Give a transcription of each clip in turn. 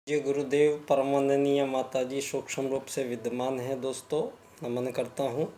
ये गुरुदेव परमाननीय माताजी सूक्ष्म रूप से विद्यमान है दोस्तों। नमन करता हूँ,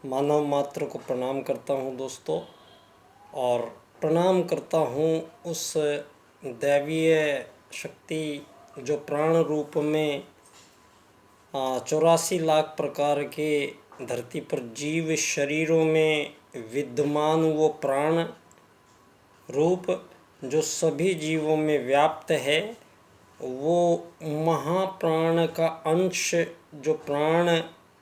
मानव मात्र को प्रणाम करता हूँ दोस्तों। और प्रणाम करता हूँ उस दैवीय शक्ति जो प्राण रूप में 84 लाख प्रकार के धरती पर जीव शरीरों में विद्यमान वो प्राण रूप जो सभी जीवों में व्याप्त है। वो महाप्राण का अंश जो प्राण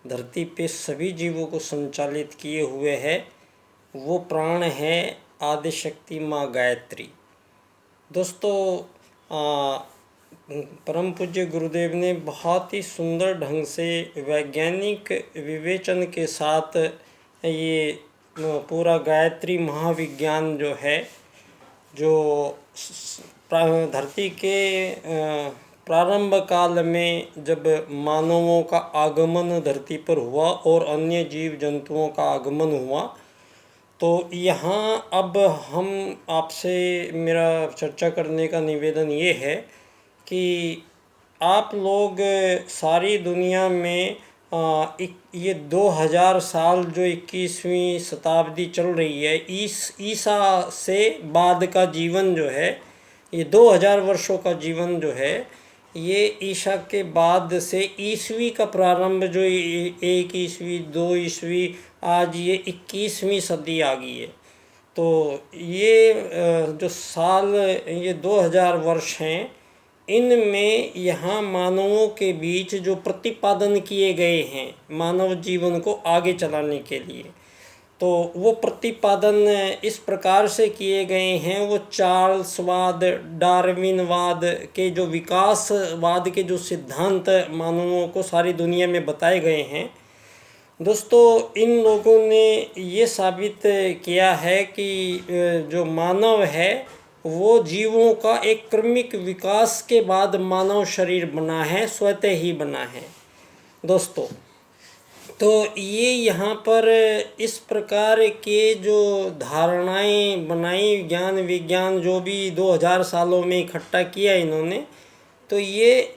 धरती पे सभी जीवों को संचालित किए हुए है, वो प्राण है आदिशक्ति माँ गायत्री। दोस्तों, परम पूज्य गुरुदेव ने बहुत ही सुंदर ढंग से वैज्ञानिक विवेचन के साथ ये पूरा गायत्री महाविज्ञान जो है, जो धरती के प्रारंभ काल में जब मानवों का आगमन धरती पर हुआ और अन्य जीव जंतुओं का आगमन हुआ, तो यहाँ अब हम आपसे मेरा चर्चा करने का निवेदन ये है कि आप लोग सारी दुनिया में ये 2000 साल जो 21वीं शताब्दी चल रही है, ईसा से बाद का जीवन जो है, ये 2000 वर्षों का जीवन जो है, ये ईसा के बाद से ईसवी का प्रारंभ जो 1 ईस्वी 2 ईस्वी आज ये 21वीं सदी आ गई है। तो ये जो साल ये 2000 वर्ष हैं, इनमें यहाँ मानवों के बीच जो प्रतिपादन किए गए हैं मानव जीवन को आगे चलाने के लिए, तो वो प्रतिपादन इस प्रकार से किए गए हैं। वो चार्ल्सवाद, डार्विनवाद के जो विकासवाद के जो सिद्धांत मानवों को सारी दुनिया में बताए गए हैं दोस्तों, इन लोगों ने ये साबित किया है कि जो मानव है वो जीवों का एक क्रमिक विकास के बाद मानव शरीर बना है, स्वतः ही बना है दोस्तों। तो ये यहाँ पर इस प्रकार के जो धारणाएं बनाई, ज्ञान विज्ञान जो भी 2000 सालों में इकट्ठा किया इन्होंने, तो ये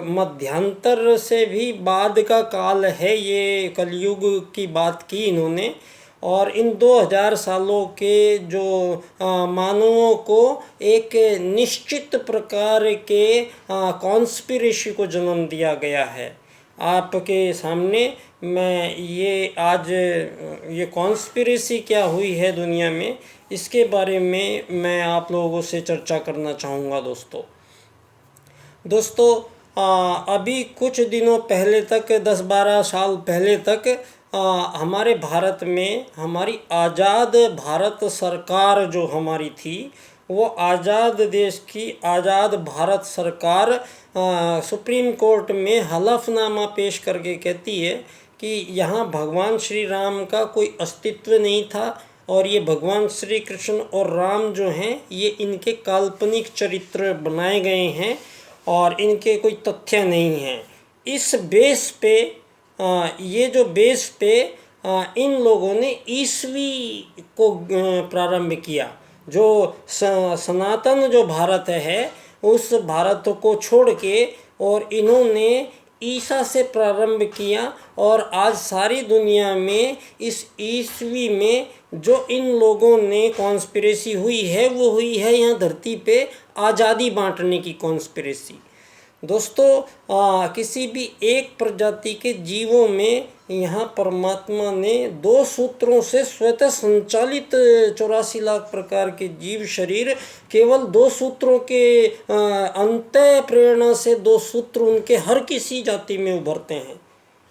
मध्यांतर से भी बाद का काल है। ये कलयुग की बात की इन्होंने, और इन 2000 सालों के जो मानवों को एक निश्चित प्रकार के कॉन्स्पिरेसी को जन्म दिया गया है। आपके सामने मैं ये आज ये कॉन्स्पिरेसी क्या हुई है दुनिया में, इसके बारे में मैं आप लोगों से चर्चा करना चाहूँगा दोस्तों। अभी कुछ दिनों पहले तक, 10-12 साल पहले तक हमारे भारत में हमारी आज़ाद भारत सरकार जो हमारी थी, वो आज़ाद देश की आज़ाद भारत सरकार सुप्रीम कोर्ट में हलफनामा पेश करके कहती है कि यहाँ भगवान श्री राम का कोई अस्तित्व नहीं था, और ये भगवान श्री कृष्ण और राम जो हैं ये इनके काल्पनिक चरित्र बनाए गए हैं और इनके कोई तथ्य नहीं हैं। इस बेस पे ये जो बेस पे इन लोगों ने ईसवी को प्रारंभ किया। जो सनातन जो भारत है उस भारत को छोड़ के और इन्होंने ईसा से प्रारंभ किया, और आज सारी दुनिया में इस ईस्वी में जो इन लोगों ने कॉन्स्पिरेसी हुई है वो हुई है यहाँ धरती पे आज़ादी बांटने की कॉन्स्पिरेसी दोस्तों। किसी भी एक प्रजाति के जीवों में यहाँ परमात्मा ने 2 सूत्रों से स्वतः संचालित 84 लाख प्रकार के जीव शरीर, केवल 2 सूत्रों के अंतः प्रेरणा से 2 सूत्र उनके हर किसी जाति में उभरते हैं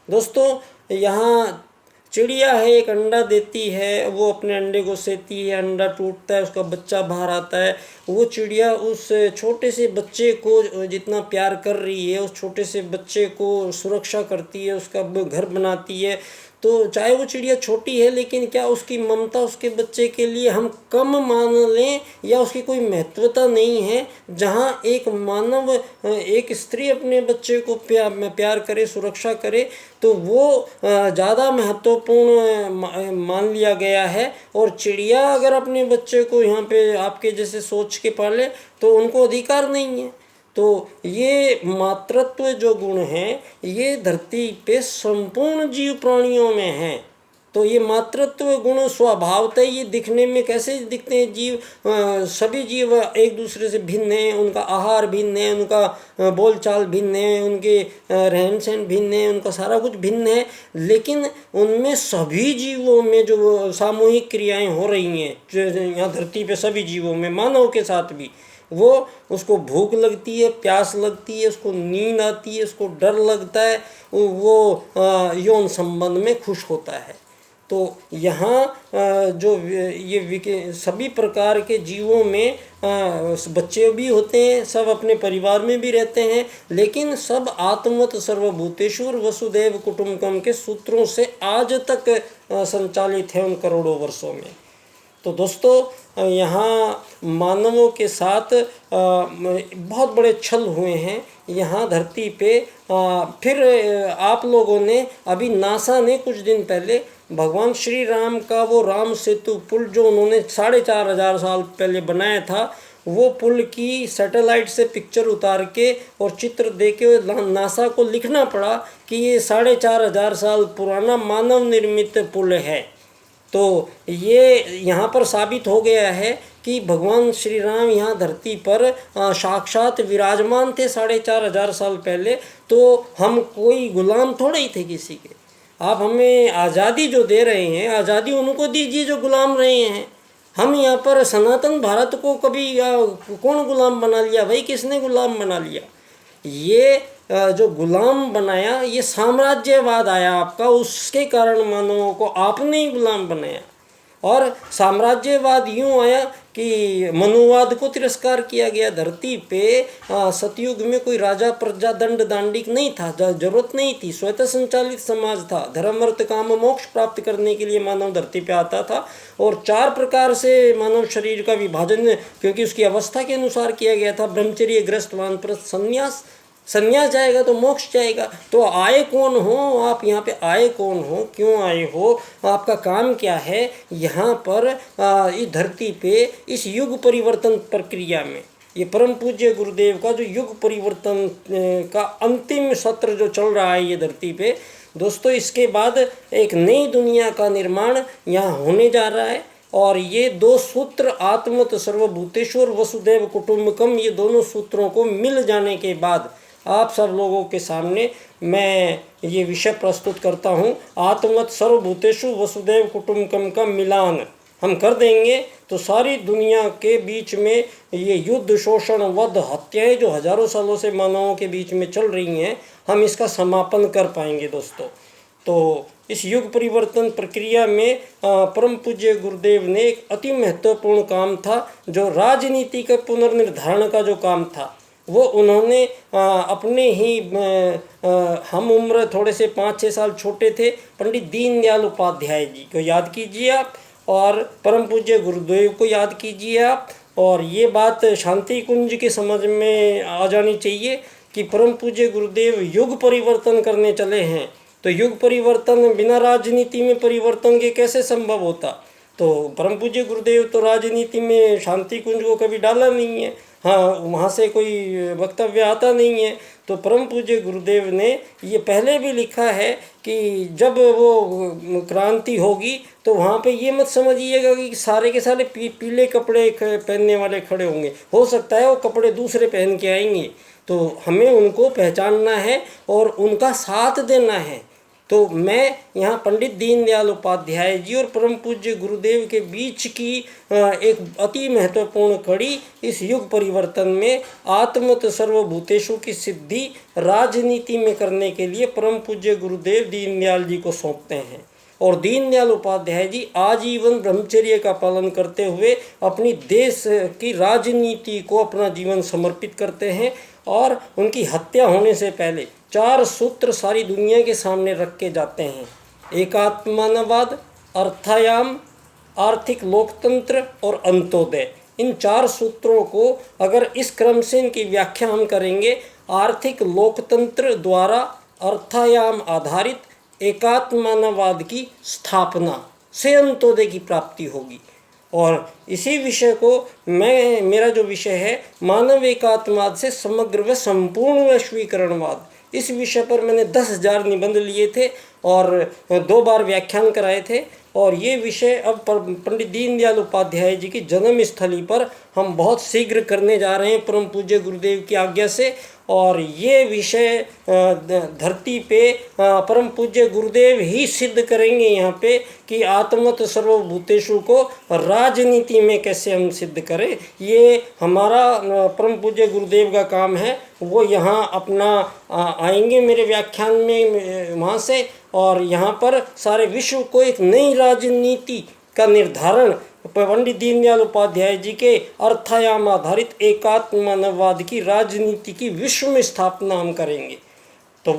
दोस्तों। यहाँ चिड़िया है, एक अंडा देती है, वो अपने अंडे को सेती है, अंडा टूटता है, उसका बच्चा बाहर आता है। वो चिड़िया उस छोटे से बच्चे को जितना प्यार कर रही है, उस छोटे से बच्चे को सुरक्षा करती है, उसका घर बनाती है। तो चाहे वो चिड़िया छोटी है, लेकिन क्या उसकी ममता उसके बच्चे के लिए हम कम मान लें, या उसकी कोई महत्वता नहीं है? जहाँ एक मानव, एक स्त्री अपने बच्चे को प्यार करे, सुरक्षा करे, तो वो ज़्यादा महत्वपूर्ण मान लिया गया है। और चिड़िया अगर अपने बच्चे को यहाँ पे आपके जैसे सोच के पाले तो उनको अधिकार नहीं है तो ये मातृत्व जो गुण है ये धरती पे संपूर्ण जीव प्राणियों में है। तो ये मातृत्व गुण स्वभावतः ये दिखने में कैसे दिखते हैं? जीव सभी जीव एक दूसरे से भिन्न हैं, उनका आहार भिन्न है, उनका बोलचाल भिन्न है, उनके रहन सहन भिन्न है, उनका सारा कुछ भिन्न है। लेकिन उनमें सभी जीवों में जो सामूहिक क्रियाएं हो रही हैं, जो यहाँ धरती पे सभी जीवों में, मानव के साथ भी, वो उसको भूख लगती है, प्यास लगती है, उसको नींद आती है, उसको डर लगता है, वो यौन संबंध में खुश होता है। तो यहाँ जो ये सभी प्रकार के जीवों में बच्चे भी होते हैं, सब अपने परिवार में भी रहते हैं, लेकिन सब आत्मवत सर्वभूतेषु और वसुदैव कुटुम्बकम के सूत्रों से आज तक संचालित है उन करोड़ों वर्षों में। तो दोस्तों यहाँ मानवों के साथ बहुत बड़े छल हुए हैं यहाँ धरती पे। फिर आप लोगों ने अभी नासा ने कुछ दिन पहले भगवान श्री राम का वो राम सेतु पुल जो उन्होंने 4500 साल पहले बनाया था, वो पुल की सैटेलाइट से पिक्चर उतार के और चित्र दे के नासा को लिखना पड़ा कि ये 4500 साल पुराना मानव निर्मित पुल है। तो ये यहाँ पर साबित हो गया है कि भगवान श्री राम यहाँ धरती पर साक्षात विराजमान थे 4500 साल पहले। तो हम कोई गुलाम थोड़े ही थे किसी के। आप हमें आज़ादी जो दे रहे हैं, आज़ादी उनको दीजिए जो गुलाम रहे हैं। हम यहाँ पर सनातन भारत को कभी कौन गुलाम बना लिया भाई? किसने गुलाम बना लिया? ये जो गुलाम बनाया ये साम्राज्यवाद आया आपका, उसके कारण मानवों को आपने ही गुलाम बनाया। और साम्राज्यवाद यूँ आया कि मनुवाद को तिरस्कार किया गया। धरती पे सतयुग में कोई राजा प्रजा दंड दांडिक नहीं था, जरूरत नहीं थी, स्वतः संचालित समाज था। धर्म अर्थ काम मोक्ष प्राप्त करने के लिए मानव धरती पे आता था और 4 प्रकार से मानव शरीर का विभाजन क्योंकि उसकी अवस्था के अनुसार किया गया था। ब्रह्मचर्य, गृहस्थ, वानप्रस्थ, संन्यास। संन्यास जाएगा तो मोक्ष जाएगा। तो आए कौन हो आप? यहाँ पे आए कौन हो? क्यों आए हो? आपका काम क्या है यहाँ पर इस धरती पे इस युग परिवर्तन प्रक्रिया में? ये परम पूज्य गुरुदेव का जो युग परिवर्तन का अंतिम सत्र जो चल रहा है ये धरती पे दोस्तों, इसके बाद एक नई दुनिया का निर्माण यहाँ होने जा रहा है। और ये 2 सूत्र आत्मत सर्वभूतेषु और वसुदैव कुटुम्बकम, ये दोनों सूत्रों को मिल जाने के बाद आप सब लोगों के सामने मैं ये विषय प्रस्तुत करता हूँ। आत्मत सर्वभूतेषु वसुदैव कुटुम्बकम का मिलान हम कर देंगे तो सारी दुनिया के बीच में ये युद्ध, शोषण, वध, हत्याएं जो हजारों सालों से मानवों के बीच में चल रही हैं, हम इसका समापन कर पाएंगे दोस्तों। तो इस युग परिवर्तन प्रक्रिया में परम पूज्य गुरुदेव ने एक अति महत्वपूर्ण काम था, जो राजनीति का पुनर्निर्धारण का जो काम था वो उन्होंने अपने ही हम उम्र थोड़े से 5-6 साल छोटे थे पंडित दीनदयाल उपाध्याय जी को याद कीजिए आप, और परम पूज्य गुरुदेव को याद कीजिए आप। और ये बात शांति कुंज के समझ में आ जानी चाहिए कि परम पूज्य गुरुदेव युग परिवर्तन करने चले हैं। तो युग परिवर्तन बिना राजनीति में परिवर्तन के कैसे संभव होता? तो परम पूज्य गुरुदेव तो राजनीति में शांति कुंज को कभी डाला नहीं है, हाँ वहाँ से कोई वक्तव्य आता नहीं है। तो परम पूज्य गुरुदेव ने ये पहले भी लिखा है कि जब वो क्रांति होगी तो वहाँ पे ये मत समझिएगा कि सारे के सारे पीले कपड़े पहनने वाले खड़े होंगे। हो सकता है वो कपड़े दूसरे पहन के आएंगे, तो हमें उनको पहचानना है और उनका साथ देना है। तो मैं यहाँ पंडित दीनदयाल उपाध्याय जी और परम पूज्य गुरुदेव के बीच की एक अति महत्वपूर्ण कड़ी इस युग परिवर्तन में आत्मत सर्वभूतेषु की सिद्धि राजनीति में करने के लिए परम पूज्य गुरुदेव दीनदयाल जी को सौंपते हैं। और दीनदयाल उपाध्याय जी आजीवन ब्रह्मचर्य का पालन करते हुए अपनी देश की राजनीति को अपना जीवन समर्पित करते हैं। और उनकी हत्या होने से पहले 4 सूत्र सारी दुनिया के सामने रख के जाते हैं। एकात्मवाद, अर्थायाम, आर्थिक लोकतंत्र और अंत्योदय। इन 4 सूत्रों को अगर इस क्रम से इनकी व्याख्या हम करेंगे, आर्थिक लोकतंत्र द्वारा अर्थायाम आधारित एकात्मवाद की स्थापना से अंत्योदय की प्राप्ति होगी। और इसी विषय को मेरा जो विषय है मानव एकात्मवाद से समग्र व संपूर्ण वैश्वीकरणवाद, इस विषय पर मैंने 10,000 निबंध लिए थे और 2 बार व्याख्यान कराए थे। और ये विषय अब पंडित दीनदयाल उपाध्याय जी की जन्म स्थली पर हम बहुत शीघ्र करने जा रहे हैं परम पूज्य गुरुदेव की आज्ञा से। और ये विषय धरती पे परम पूज्य गुरुदेव ही सिद्ध करेंगे यहाँ पे कि आत्मत सर्वभूतेषु को राजनीति में कैसे हम सिद्ध करें। ये हमारा परम पूज्य गुरुदेव का काम है। वो यहाँ अपना आएंगे मेरे व्याख्यान में वहाँ से, और यहाँ पर सारे विश्व को एक नई राजनीति का निर्धारण पंडित दीनदयाल उपाध्याय जी के अर्थायाम आधारित एकात्म मानववाद की राजनीति की विश्व में स्थापना हम करेंगे। तो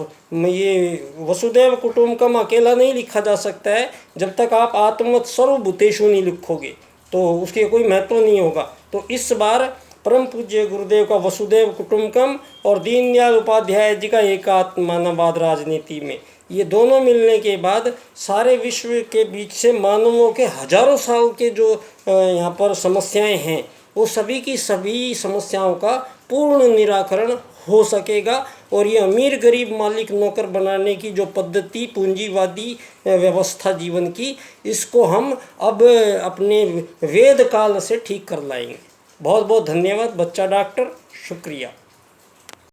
ये वसुदैव कुटुंबकम अकेला नहीं लिखा जा सकता है। जब तक आप आत्मवत् सर्वभूतेषु नहीं लिखोगे तो उसके कोई महत्व नहीं होगा। तो इस बार परम पूज्य गुरुदेव का वसुदैव कुटुंबकम और दीनदयाल उपाध्याय जी का एकात्म मानववाद राजनीति में, ये दोनों मिलने के बाद सारे विश्व के बीच से मानवों के हजारों साल के जो यहाँ पर समस्याएं हैं, वो सभी की सभी समस्याओं का पूर्ण निराकरण हो सकेगा। और ये अमीर गरीब मालिक नौकर बनाने की जो पद्धति पूंजीवादी व्यवस्था जीवन की, इसको हम अब अपने वेद काल से ठीक कर लाएंगे। बहुत बहुत धन्यवाद बच्चा डॉक्टर, शुक्रिया।